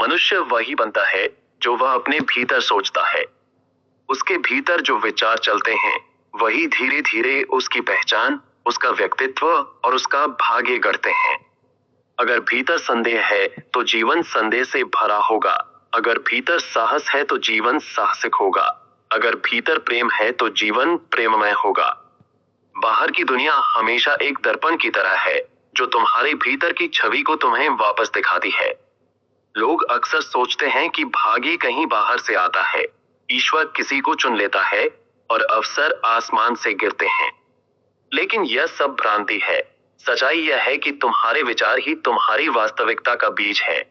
मनुष्य वही बनता है जो वह अपने भीतर सोचता है। उसके भीतर जो विचार चलते हैं वही धीरे धीरे उसकी पहचान, उसका व्यक्तित्व और उसका भाग्य गढ़ते हैं। अगर भीतर संदेह है तो जीवन संदेह से भरा होगा। अगर भीतर साहस है तो जीवन साहसिक होगा। अगर भीतर प्रेम है तो जीवन प्रेममय होगा। बाहर की दुनिया हमेशा एक दर्पण की तरह है जो तुम्हारे भीतर की छवि को तुम्हें वापस दिखाती है। लोग अक्सर सोचते हैं कि भाग्य कहीं बाहर से आता है, ईश्वर किसी को चुन लेता है और अवसर आसमान से गिरते हैं। लेकिन यह सब भ्रांति है। सच्चाई यह है कि तुम्हारे विचार ही तुम्हारी वास्तविकता का बीज है।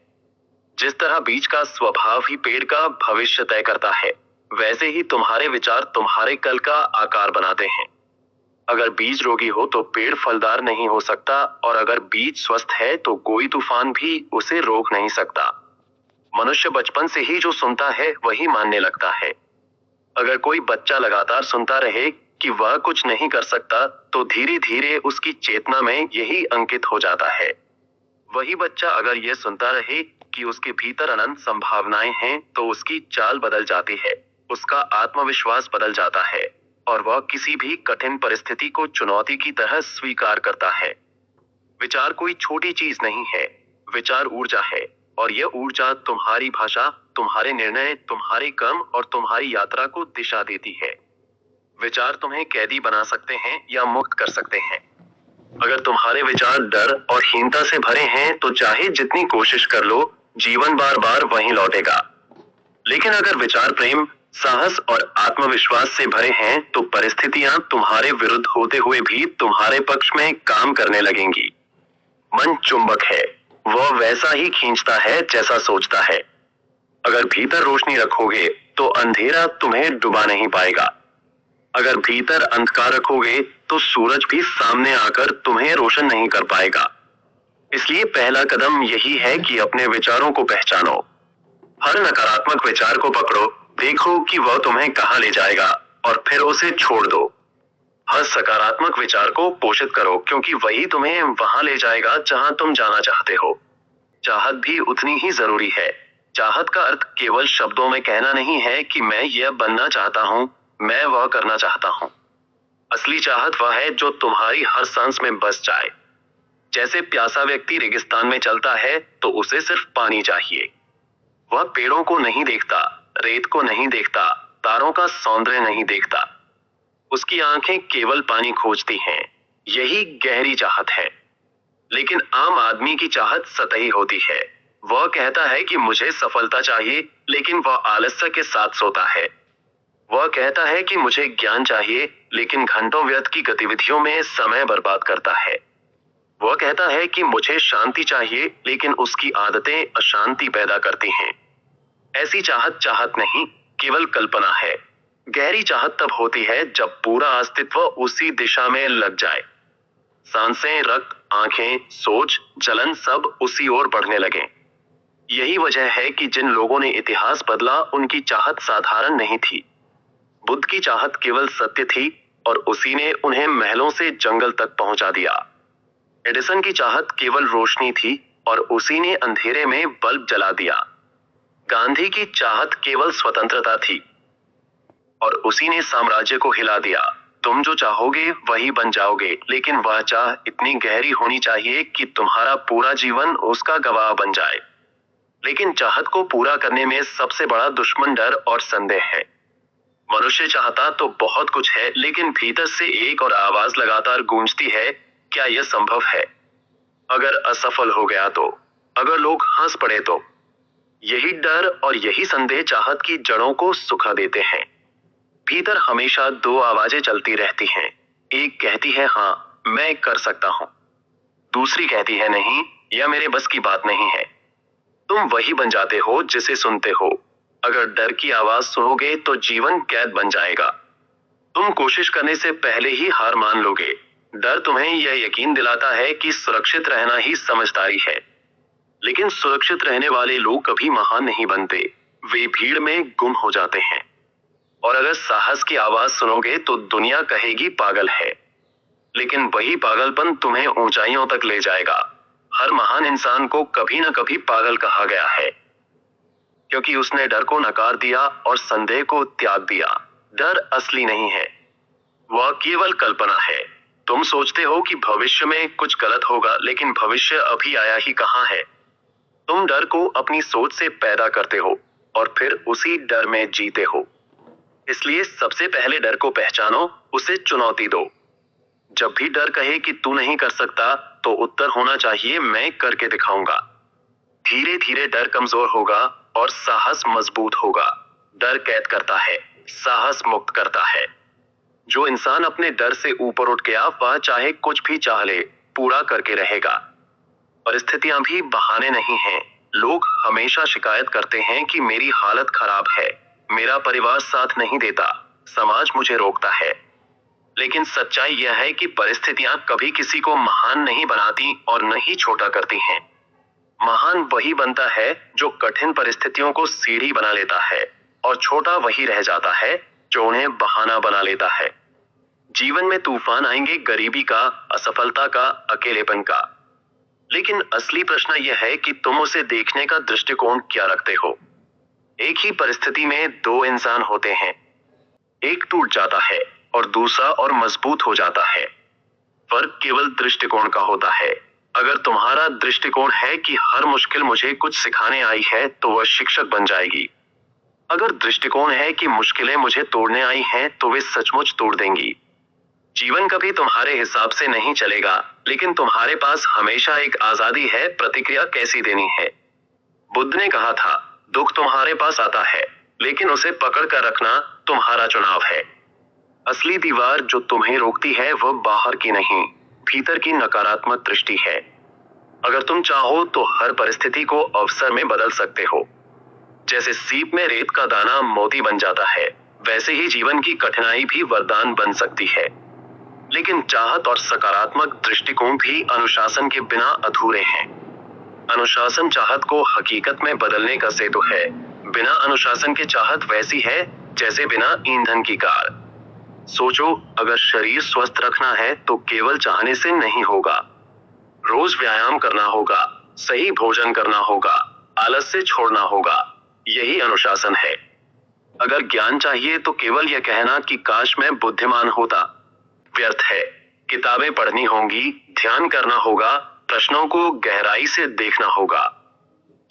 जिस तरह बीज का स्वभाव ही पेड़ का भविष्य तय करता है, वैसे ही तुम्हारे विचार तुम्हारे कल का आकार बनाते हैं। अगर बीज रोगी हो तो पेड़ फलदार नहीं हो सकता, और अगर बीज स्वस्थ है तो कोई तूफान भी उसे रोक नहीं सकता। मनुष्य बचपन से ही जो सुनता है वही मानने लगता है। अगर कोई बच्चा लगातार सुनता रहे कि वह कुछ नहीं कर सकता, तो धीरे धीरे उसकी चेतना में यही अंकित हो जाता है। वही बच्चा अगर यह सुनता रहे कि उसके भीतर अनंत संभावनाएं हैं, तो उसकी चाल बदल जाती है, उसका आत्मविश्वास बदल जाता है और वह किसी भी कठिन परिस्थिति को चुनौती की तरह स्वीकार करता है। विचार कोई छोटी चीज नहीं है, विचार ऊर्जा है, और यह ऊर्जा तुम्हारी भाषा, तुम्हारे निर्णय, तुम्हारे कर्म और तुम्हारी यात्रा को दिशा देती है। विचार तुम्हें कैदी बना सकते हैं या मुक्त कर सकते हैं। अगर तुम्हारे विचार डर और हीनता से भरे हैं तो चाहे जितनी कोशिश कर लो, जीवन बार बार वहीं लौटेगा। लेकिन अगर विचार प्रेम, साहस और आत्मविश्वास से भरे हैं तो परिस्थितियां तुम्हारे विरुद्ध होते हुए भी तुम्हारे पक्ष में काम करने लगेंगी। मन चुंबक है, वह वैसा ही खींचता है जैसा सोचता है। अगर भीतर रोशनी रखोगे तो अंधेरा तुम्हें डुबा नहीं पाएगा। अगर भीतर अंधकार रखोगे तो सूरज भी सामने आकर तुम्हें रोशन नहीं कर पाएगा। इसलिए पहला कदम यही है कि अपने विचारों को पहचानो। हर नकारात्मक विचार को पकड़ो, देखो कि वह तुम्हें कहां ले जाएगा और फिर उसे छोड़ दो। हर सकारात्मक विचार को पोषित करो, क्योंकि वही तुम्हें वहां ले जाएगा जहां तुम जाना चाहते हो। चाहत भी उतनी ही जरूरी है। चाहत का अर्थ केवल शब्दों में कहना नहीं है कि मैं यह बनना चाहता हूं, मैं वह करना चाहता हूं। असली चाहत वह है जो तुम्हारी हर सांस में बस जाए। जैसे प्यासा व्यक्ति रेगिस्तान में चलता है तो उसे सिर्फ पानी चाहिए। वह पेड़ों को नहीं देखता, रेत को नहीं देखता, तारों का सौंदर्य नहीं देखता। उसकी आंखें केवल पानी खोजती हैं। यही गहरी चाहत है। लेकिन आम आदमी की चाहत सतही होती है। वह कहता है कि मुझे सफलता चाहिए, लेकिन वह आलस्य के साथ सोता है। वह कहता है कि मुझे ज्ञान चाहिए, लेकिन घंटों व्यर्थ की गतिविधियों में समय बर्बाद करता है। वह कहता है कि मुझे शांति चाहिए, लेकिन उसकी आदतें अशांति पैदा करती हैं। ऐसी चाहत चाहत नहीं, केवल कल्पना है। गहरी चाहत तब होती है जब पूरा अस्तित्व उसी दिशा में लग जाए। सांसें, रक्त, आंखें, सोच, जलन सब उसी ओर बढ़ने लगे। यही वजह है कि जिन लोगों ने इतिहास बदला उनकी चाहत साधारण नहीं थी। बुद्ध की चाहत केवल सत्य थी और उसी ने उन्हें महलों से जंगल तक पहुंचा दिया। एडिसन की चाहत केवल रोशनी थी और उसी ने अंधेरे में बल्ब जला दिया। गांधी की चाहत केवल स्वतंत्रता थी और उसी ने साम्राज्य को हिला दिया। तुम जो चाहोगे वही बन जाओगे, लेकिन वह चाह इतनी गहरी होनी चाहिए कि तुम्हारा पूरा जीवन उसका गवाह बन जाए। लेकिन चाहत को पूरा करने में सबसे बड़ा दुश्मन डर और संदेह है। मनुष्य चाहता तो बहुत कुछ है, लेकिन भीतर से एक और आवाज लगातार गूंजती है, क्या यह संभव है? अगर असफल हो गया तो? अगर लोग हंस पड़े तो? यही डर और यही संदेह चाहत की जड़ों को सुखा देते हैं। भीतर हमेशा दो आवाजें चलती रहती हैं। एक कहती है हाँ मैं कर सकता हूं, दूसरी कहती है नहीं, यह मेरे बस की बात नहीं है। तुम वही बन जाते हो जिसे सुनते हो। अगर डर की आवाज सुनोगे तो जीवन कैद बन जाएगा। तुम कोशिश करने से पहले ही हार मान लोगे। डर तुम्हें यह यकीन दिलाता है कि सुरक्षित रहना ही समझदारी है। लेकिन सुरक्षित रहने वाले लोग कभी महान नहीं बनते, वे भीड़ में गुम हो जाते हैं। और अगर साहस की आवाज सुनोगे तो दुनिया कहेगी पागल है, लेकिन वही पागलपन तुम्हें ऊंचाइयों तक ले जाएगा। हर महान इंसान को कभी न कभी पागल कहा गया है। क्योंकि उसने डर को नकार दिया और संदेह को त्याग दिया। डर असली नहीं है, वह केवल कल्पना है। तुम सोचते हो कि भविष्य में कुछ गलत होगा, लेकिन भविष्य अभी आया ही कहां है। तुम डर को अपनी सोच से पैदा करते हो और फिर उसी डर में जीते हो। इसलिए सबसे पहले डर को पहचानो, उसे चुनौती दो। जब भी डर कहे कि तू नहीं कर सकता, तो उत्तर होना चाहिए मैं करके दिखाऊंगा। धीरे धीरे डर कमजोर होगा और साहस मजबूत होगा। डर कैद करता है, साहस मुक्त करता है। जो इंसान अपने डर से ऊपर उठ गया, वह चाहे कुछ भी चाह ले, पूरा करके रहेगा। परिस्थितियां भी बहाने नहीं हैं। लोग हमेशा शिकायत करते हैं कि मेरी हालत खराब है, मेरा परिवार साथ नहीं देता, समाज मुझे रोकता है। लेकिन सच्चाई यह है कि परिस्थितियां कभी किसी को महान नहीं बनाती और न ही छोटा करती हैं। महान वही बनता है जो कठिन परिस्थितियों को सीढ़ी बना लेता है, और छोटा वही रह जाता है जो उन्हें बहाना बना लेता है। जीवन में तूफान आएंगे, गरीबी का, असफलता का, अकेलेपन का। लेकिन असली प्रश्न यह है कि तुम उसे देखने का दृष्टिकोण क्या रखते हो। एक ही परिस्थिति में दो इंसान होते हैं, एक टूट जाता है और दूसरा और मजबूत हो जाता है। फर्क केवल दृष्टिकोण का होता है। अगर तुम्हारा दृष्टिकोण है कि हर मुश्किल मुझे कुछ सिखाने आई है, तो वह शिक्षक बन जाएगी। अगर दृष्टिकोण है कि मुश्किलें मुझे तोड़ने आई हैं, तो वे सचमुच तोड़ देंगी। जीवन कभी तुम्हारे हिसाब से नहीं चलेगा, लेकिन तुम्हारे पास हमेशा एक आजादी है प्रतिक्रिया कैसी देनी है। बुद्ध ने कहा था, दुख तुम्हारे पास आता है, लेकिन उसे पकड़ कर रखना तुम्हारा चुनाव है। असली दीवार जो तुम्हें रोकती है वह बाहर की नहीं, भीतर की नकारात्मक दृष्टि है। अगर तुम चाहो तो हर परिस्थिति को अवसर में बदल सकते हो। जैसे सीप में रेत का दाना मोती बन जाता है, वैसे ही जीवन की कठिनाई भी वरदान बन सकती है। लेकिन चाहत और सकारात्मक दृष्टिकोण भी अनुशासन के बिना अधूरे हैं। अनुशासन चाहत को हकीकत में बदलने का सेतु है। बिना अनुशासन के चाहत वैसी है जैसे बिना ईंधन की कार। सोचो, अगर शरीर स्वस्थ रखना है तो केवल चाहने से नहीं होगा। रोज व्यायाम करना होगा, सही भोजन करना होगा, आलस्य छोड़ना होगा। यही अनुशासन है। अगर ज्ञान चाहिए तो केवल यह कहना कि काश मैं बुद्धिमान होता व्यर्थ है। किताबें पढ़नी होंगी, ध्यान करना होगा, प्रश्नों को गहराई से देखना होगा।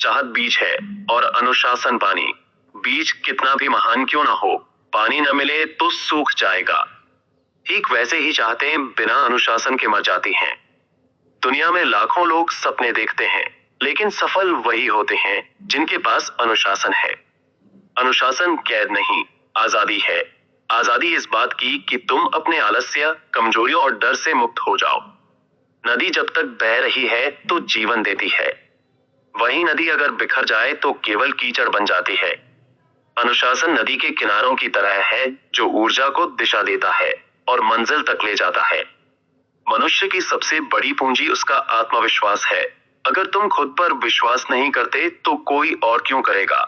चाहत बीज है और अनुशासन पानी। बीज कितना भी महान क्यों ना हो, पानी न मिले तो सूख जाएगा। ठीक वैसे ही चाहतें बिना अनुशासन के मर जाती हैं। दुनिया में लाखों लोग सपने देखते हैं, लेकिन सफल वही होते हैं जिनके पास अनुशासन है। अनुशासन कैद नहीं, आजादी है। आजादी इस बात की कि तुम अपने आलस्य, कमजोरियों और डर से मुक्त हो जाओ। नदी जब तक बह रही है तो जीवन देती है। वही नदी अगर बिखर जाए तो केवल कीचड़ बन जाती है। अनुशासन नदी के किनारों की तरह है जो ऊर्जा को दिशा देता है और मंजिल तक ले जाता है। मनुष्य की सबसे बड़ी पूंजी उसका आत्मविश्वास है। अगर तुम खुद पर विश्वास नहीं करते तो कोई और क्यों करेगा।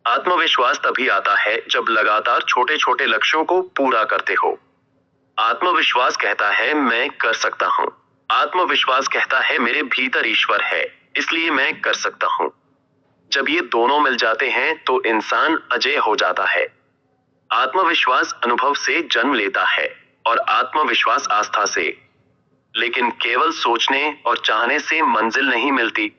आत्मविश्वास तभी आता है जब लगातार छोटे छोटे लक्ष्यों को पूरा करते हो। आत्मविश्वास कहता है मैं कर सकता हूँ। आत्मविश्वास कहता है मेरे भीतर ईश्वर है, इसलिए मैं कर सकता हूँ। जब ये दोनों मिल जाते हैं तो इंसान अजेय हो जाता है। आत्मविश्वास अनुभव से जन्म लेता है और आत्मविश्वास आस्था से। लेकिन केवल सोचने और चाहने से मंजिल नहीं मिलती,